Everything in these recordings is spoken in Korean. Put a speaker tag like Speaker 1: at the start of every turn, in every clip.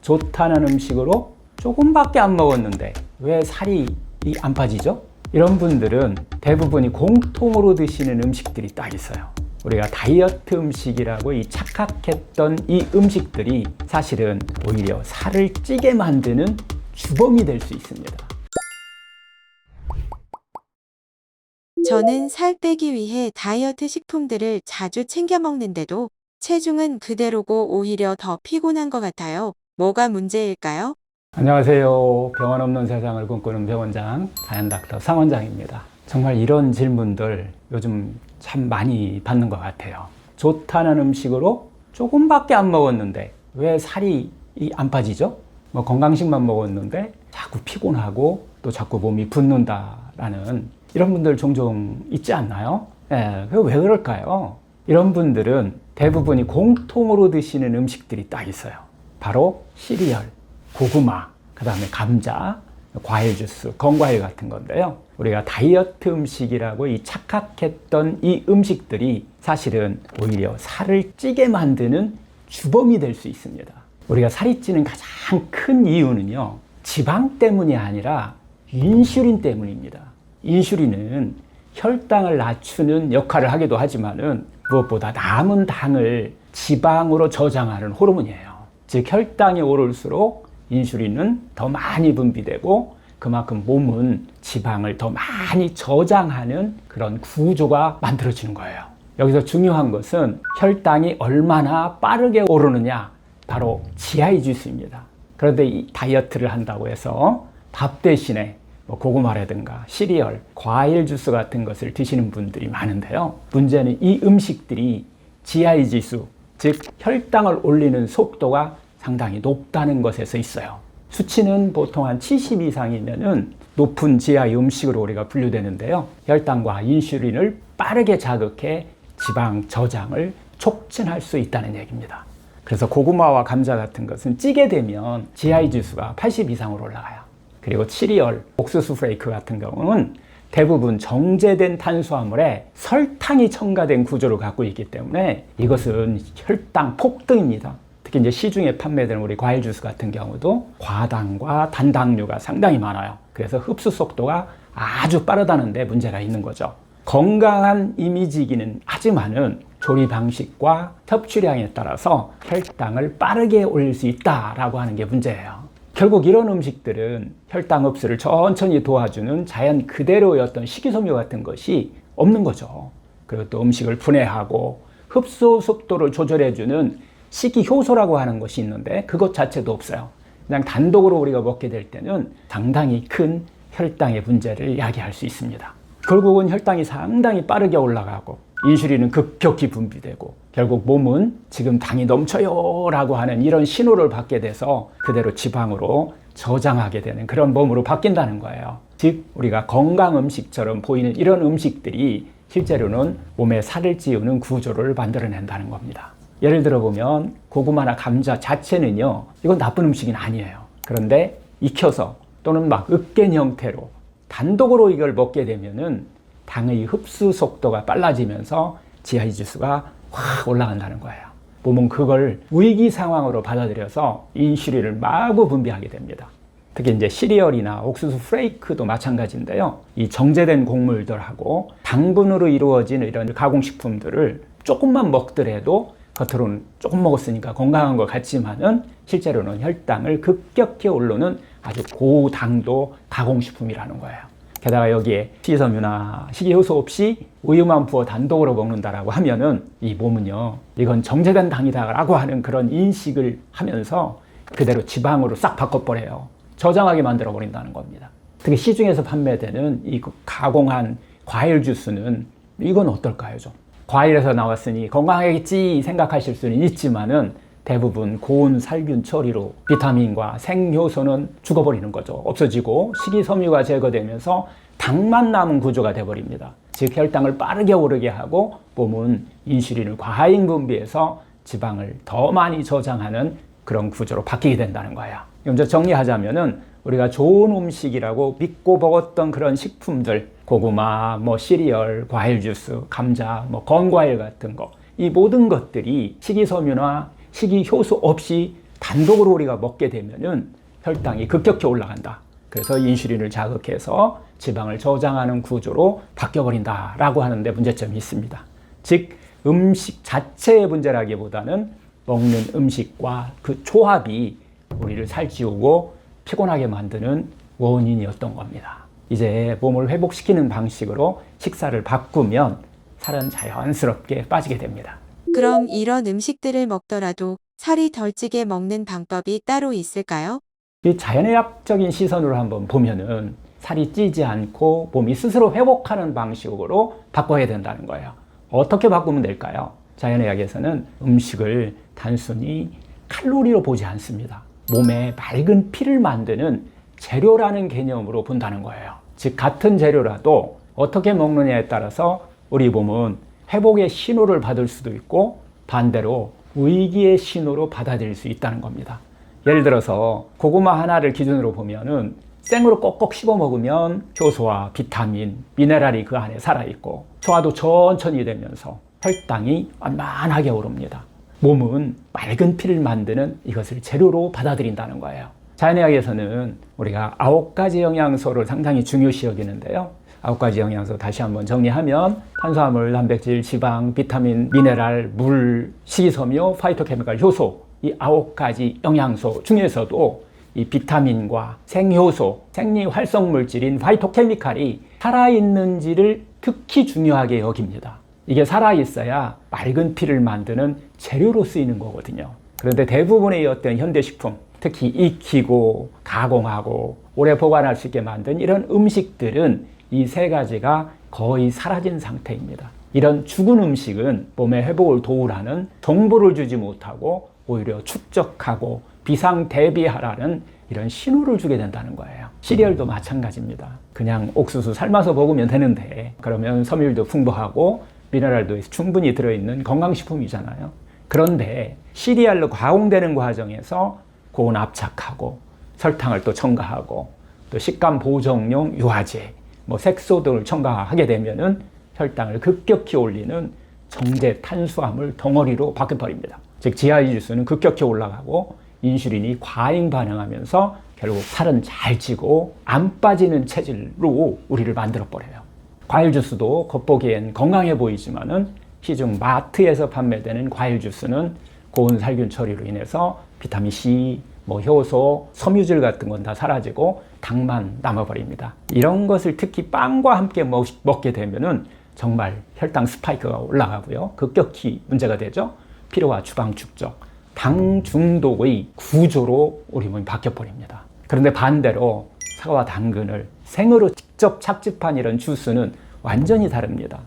Speaker 1: 좋다는 음식으로 조금밖에 안 먹었는데 왜 살이 안 빠지죠? 이런 분들은 대부분이 공통으로 드시는 음식들이 딱 있어요. 우리가 다이어트 음식이라고 착각했던 이 음식들이 사실은 오히려 살을 찌게 만드는 주범이 될 수 있습니다.
Speaker 2: 저는 살 빼기 위해 다이어트 식품들을 자주 챙겨 먹는데도 체중은 그대로고 오히려 더 피곤한 것 같아요. 뭐가 문제일까요?
Speaker 1: 안녕하세요. 병원 없는 세상을 꿈꾸는 병원장 다현닥터 상원장입니다. 정말 이런 질문들 요즘 참 많이 받는 것 같아요. 좋다는 음식으로 조금밖에 안 먹었는데 왜 살이 안 빠지죠? 건강식만 먹었는데 자꾸 피곤하고 또 자꾸 몸이 붓는다라는 이런 분들 종종 있지 않나요? 왜 그럴까요? 이런 분들은 대부분이 공통으로 드시는 음식들이 딱 있어요. 바로 시리얼, 고구마, 그 다음에 감자, 과일 주스, 건과일 같은 건데요. 우리가 다이어트 음식이라고 착각했던 이 음식들이 사실은 오히려 살을 찌게 만드는 주범이 될 수 있습니다. 우리가 살이 찌는 가장 큰 이유는요, 지방 때문이 아니라 인슐린 때문입니다. 인슐린은 혈당을 낮추는 역할을 하기도 하지만은 무엇보다 남은 당을 지방으로 저장하는 호르몬이에요. 즉 혈당이 오를수록 인슐린은 더 많이 분비되고 그만큼 몸은 지방을 더 많이 저장하는 그런 구조가 만들어지는 거예요. 여기서 중요한 것은 혈당이 얼마나 빠르게 오르느냐, 바로 GI 지수입니다. 그런데 이 다이어트를 한다고 해서 밥 대신에 고구마라든가 시리얼, 과일 주스 같은 것을 드시는 분들이 많은데요. 문제는 이 음식들이 GI 지수, 즉 혈당을 올리는 속도가 상당히 높다는 것에서 있어요. 수치는 보통 한 70 이상이면은 높은 GI 음식으로 우리가 분류되는데요. 혈당과 인슐린을 빠르게 자극해 지방 저장을 촉진할 수 있다는 얘기입니다. 그래서 고구마와 감자 같은 것은 찌게 되면 GI 지수가 80 이상으로 올라가요. 그리고 시리얼, 옥수수 프레이크 같은 경우는 대부분 정제된 탄수화물에 설탕이 첨가된 구조를 갖고 있기 때문에 이것은 혈당 폭등입니다. 특히 이제 시중에 판매되는 우리 과일 주스 같은 경우도 과당과 단당류가 상당히 많아요. 그래서 흡수 속도가 아주 빠르다는데 문제가 있는 거죠. 건강한 이미지이기는 하지만은 조리 방식과 섭취량에 따라서 혈당을 빠르게 올릴 수 있다라고 하는 게 문제예요. 결국 이런 음식들은 혈당 흡수를 천천히 도와주는 자연 그대로의 어떤 식이섬유 같은 것이 없는 거죠. 그리고 또 음식을 분해하고 흡수 속도를 조절해주는 식이효소라고 하는 것이 있는데 그것 자체도 없어요. 그냥 단독으로 우리가 먹게 될 때는 상당히 큰 혈당의 문제를 야기할 수 있습니다. 결국은 혈당이 상당히 빠르게 올라가고 인슐린은 급격히 분비되고 결국 몸은 지금 당이 넘쳐요 라고 하는 이런 신호를 받게 돼서 그대로 지방으로 저장하게 되는 그런 몸으로 바뀐다는 거예요. 즉 우리가 건강 음식처럼 보이는 이런 음식들이 실제로는 몸에 살을 찌우는 구조를 만들어낸다는 겁니다. 예를 들어 보면 고구마나 감자 자체는요, 이건 나쁜 음식은 아니에요. 그런데 익혀서 또는 막 으깬 형태로 단독으로 이걸 먹게 되면은 당의 흡수 속도가 빨라지면서 GI 지수가 확 올라간다는 거예요. 몸은 그걸 위기 상황으로 받아들여서 인슐린을 마구 분비하게 됩니다. 특히 이제 시리얼이나 옥수수 프레이크도 마찬가지인데요. 이 정제된 곡물들하고 당분으로 이루어진 이런 가공식품들을 조금만 먹더라도 겉으로는 조금 먹었으니까 건강한 것 같지만은 실제로는 혈당을 급격히 오르는 아주 고당도 가공식품이라는 거예요. 게다가 여기에 식이섬유나 식이효소 없이 우유만 부어 단독으로 먹는다라고 하면은 이 몸은요, 이건 정제된 당이다라고 하는 그런 인식을 하면서 그대로 지방으로 싹 바꿔버려요. 저장하게 만들어 버린다는 겁니다. 특히 시중에서 판매되는 이 가공한 과일 주스는 이건 어떨까요, 좀? 과일에서 나왔으니 건강하겠지 생각하실 수는 있지만은 대부분 고온 살균 처리로 비타민과 생효소는 죽어버리는 거죠. 없어지고 식이섬유가 제거되면서 당만 남은 구조가 되어버립니다. 즉 혈당을 빠르게 오르게 하고 몸은 인슐린을 과잉 분비해서 지방을 더 많이 저장하는 그런 구조로 바뀌게 된다는 거예요. 먼저 정리하자면은 우리가 좋은 음식이라고 믿고 먹었던 그런 식품들, 고구마, 시리얼, 과일 주스, 감자, 건과일 같은 거, 이 모든 것들이 식이섬유나 식이효소 없이 단독으로 우리가 먹게 되면은 혈당이 급격히 올라간다. 그래서 인슐린을 자극해서 지방을 저장하는 구조로 바뀌어버린다라고 하는데 문제점이 있습니다. 즉 음식 자체의 문제라기보다는 먹는 음식과 그 조합이 우리를 살찌우고 피곤하게 만드는 원인이었던 겁니다. 이제 몸을 회복시키는 방식으로 식사를 바꾸면 살은 자연스럽게 빠지게 됩니다.
Speaker 2: 그럼 이런 음식들을 먹더라도 살이 덜 찌게 먹는 방법이 따로 있을까요?
Speaker 1: 이 자연의학적인 시선으로 한번 보면은 살이 찌지 않고 몸이 스스로 회복하는 방식으로 바꿔야 된다는 거예요. 어떻게 바꾸면 될까요? 자연의학에서는 음식을 단순히 칼로리로 보지 않습니다. 몸에 맑은 피를 만드는 재료라는 개념으로 본다는 거예요. 즉 같은 재료라도 어떻게 먹느냐에 따라서 우리 몸은 회복의 신호를 받을 수도 있고 반대로 위기의 신호로 받아들일 수 있다는 겁니다. 예를 들어서 고구마 하나를 기준으로 보면은 생으로 꼭꼭 씹어 먹으면 효소와 비타민, 미네랄이 그 안에 살아있고 소화도 천천히 되면서 혈당이 완만하게 오릅니다. 몸은 맑은 피를 만드는 이것을 재료로 받아들인다는 거예요. 자연의학에서는 우리가 9가지 영양소를 상당히 중요시 여기는데요. 9가지 영양소 다시 한번 정리하면 탄수화물, 단백질, 지방, 비타민, 미네랄, 물, 식이섬유, 파이토케미칼, 효소 이 9가지 영양소 중에서도 이 비타민과 생효소, 생리활성물질인 파이토케미칼이 살아있는지를 특히 중요하게 여깁니다. 이게 살아있어야 맑은 피를 만드는 재료로 쓰이는 거거든요. 그런데 대부분의 어떤 현대식품, 특히 익히고 가공하고 오래 보관할 수 있게 만든 이런 음식들은 이 3가지가 거의 사라진 상태입니다. 이런 죽은 음식은 몸의 회복을 도우라는 정보를 주지 못하고 오히려 축적하고 비상 대비하라는 이런 신호를 주게 된다는 거예요. 시리얼도 마찬가지입니다. 그냥 옥수수 삶아서 먹으면 되는데 그러면 섬유율도 풍부하고 미네랄도 충분히 들어있는 건강식품이잖아요. 그런데 시리얼로 가공되는 과정에서 고온 압착하고 설탕을 또 첨가하고 또 식감 보정용 유화제, 색소 등을 첨가하게 되면은 혈당을 급격히 올리는 정제 탄수화물 덩어리로 바뀌어버립니다. 즉 지하지수는 급격히 올라가고 인슐린이 과잉 반응하면서 결국 살은 잘 찌고 안 빠지는 체질로 우리를 만들어버려요. 과일 주스도 겉보기엔 건강해 보이지만은 시중 마트에서 판매되는 과일 주스는 고온 살균 처리로 인해서 비타민 C, 효소, 섬유질 같은 건 다 사라지고 당만 남아버립니다. 이런 것을 특히 빵과 함께 먹게 되면은 정말 혈당 스파이크가 올라가고요. 급격히 문제가 되죠. 피로와 주방 축적, 당 중독의 구조로 우리 몸이 바뀌어버립니다. 그런데 반대로 사과와 당근을 생으로 직접 착즙한 이런 주스는 완전히 다릅니다.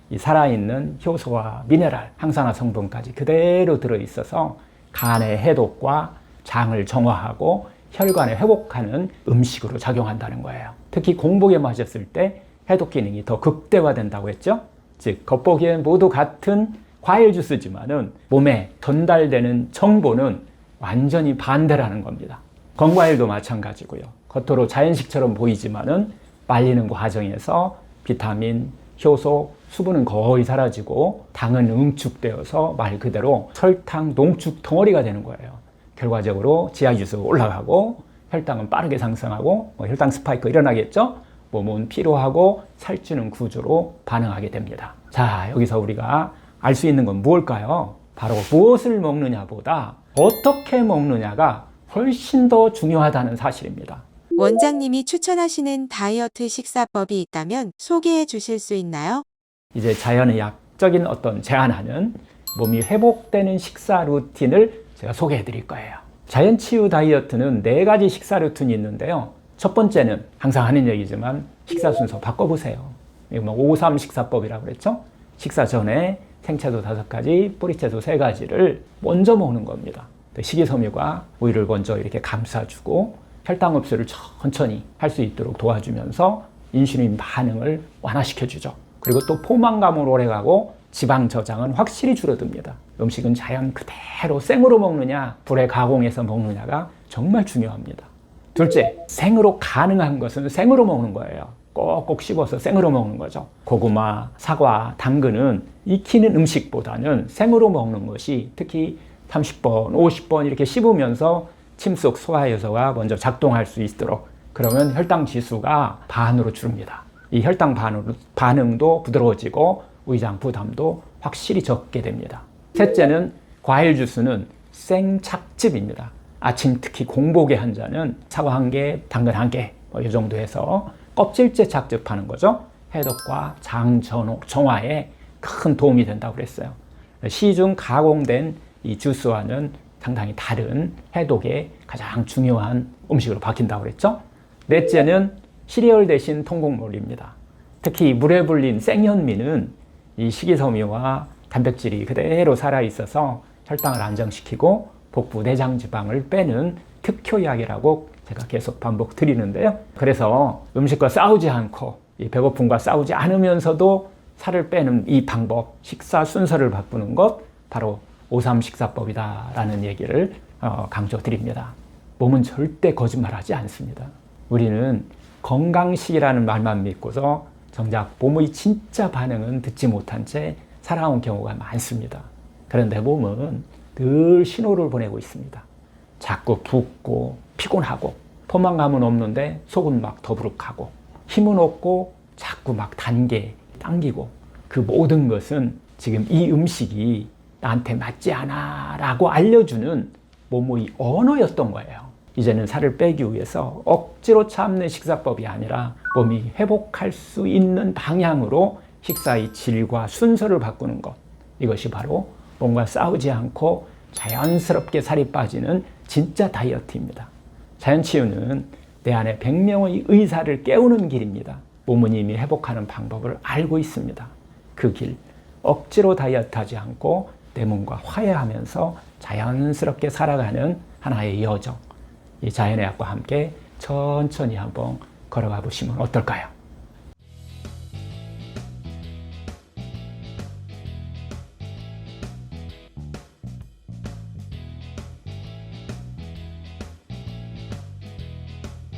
Speaker 1: 이 살아있는 효소와 미네랄, 항산화 성분까지 그대로 들어있어서 간의 해독과 장을 정화하고 혈관을 회복하는 음식으로 작용한다는 거예요. 특히 공복에 마셨을 때 해독 기능이 더 극대화된다고 했죠. 즉 겉보기엔 모두 같은 과일 주스지만은 몸에 전달되는 정보는 완전히 반대라는 겁니다. 건과일도 마찬가지고요. 겉으로 자연식처럼 보이지만은 말리는 과정에서 비타민, 효소, 수분은 거의 사라지고 당은 응축되어서 말 그대로 설탕 농축 덩어리가 되는 거예요. 결과적으로 지하지수가 올라가고 혈당은 빠르게 상승하고 혈당 스파이크 일어나겠죠? 몸은 피로하고 살찌는 구조로 반응하게 됩니다. 자, 여기서 우리가 알 수 있는 건 무엇일까요? 바로 무엇을 먹느냐보다 어떻게 먹느냐가 훨씬 더 중요하다는 사실입니다.
Speaker 2: 원장님이 추천하시는 다이어트 식사법이 있다면 소개해 주실 수 있나요?
Speaker 1: 이제 자연의학적인 어떤 제안하는 몸이 회복되는 식사 루틴을 제가 소개해 드릴 거예요. 자연치유 다이어트는 4가지 식사 루틴이 있는데요. 첫 번째는 항상 하는 얘기지만 식사 순서 바꿔보세요. 5-3 식사법이라고 그랬죠? 식사 전에 생채소 5가지, 뿌리채소 3가지를 먼저 먹는 겁니다. 식이섬유가 우유를 먼저 이렇게 감싸주고 혈당 흡수를 천천히 할 수 있도록 도와주면서 인슐린 반응을 완화시켜주죠. 그리고 또 포만감은 오래가고 지방 저장은 확실히 줄어듭니다. 음식은 자연 그대로 생으로 먹느냐 불에 가공해서 먹느냐가 정말 중요합니다. 둘째, 생으로 가능한 것은 생으로 먹는 거예요. 꼭꼭 씹어서 생으로 먹는 거죠. 고구마, 사과, 당근은 익히는 음식보다는 생으로 먹는 것이 특히 30번, 50번 이렇게 씹으면서 침속 소화효소가 먼저 작동할 수 있도록, 그러면 혈당 지수가 반으로 줄습니다. 이 혈당 반응도 부드러워지고 위장 부담도 확실히 적게 됩니다. 셋째는 과일 주스는 생착즙입니다. 아침 특히 공복에 한 잔은 사과 한 개, 당근 한 개, 이 정도 해서 껍질째 착즙하는 거죠. 해독과 장 정화에 큰 도움이 된다고 그랬어요. 시중 가공된 이 주스와는 상당히 다른 해독에 가장 중요한 음식으로 바뀐다고 그랬죠. 넷째는 시리얼 대신 통곡물입니다. 특히 물에 불린 생현미는 이 식이섬유와 단백질이 그대로 살아있어서 혈당을 안정시키고 복부 내장 지방을 빼는 특효약이라고 제가 계속 반복 드리는데요. 그래서 음식과 싸우지 않고 이 배고픔과 싸우지 않으면서도 살을 빼는 이 방법, 식사 순서를 바꾸는 것, 바로 5-3 식사법이다라는 얘기를 강조드립니다. 몸은 절대 거짓말하지 않습니다. 우리는 건강식이라는 말만 믿고서 정작 몸의 진짜 반응은 듣지 못한 채 살아온 경우가 많습니다. 그런데 몸은 늘 신호를 보내고 있습니다. 자꾸 붓고 피곤하고 포만감은 없는데 속은 막 더부룩하고 힘은 없고 자꾸 막 당기고, 그 모든 것은 지금 이 음식이 나한테 맞지 않아 라고 알려주는 몸의 언어였던 거예요. 이제는 살을 빼기 위해서 억지로 참는 식사법이 아니라 몸이 회복할 수 있는 방향으로 식사의 질과 순서를 바꾸는 것, 이것이 바로 몸과 싸우지 않고 자연스럽게 살이 빠지는 진짜 다이어트입니다. 자연치유는 내 안에 100명의 의사를 깨우는 길입니다. 몸은 이미 회복하는 방법을 알고 있습니다. 그 길, 억지로 다이어트하지 않고 내 몸과 화해하면서 자연스럽게 살아가는 하나의 여정, 이 자연의 약과 함께 천천히 한번 걸어가 보시면 어떨까요?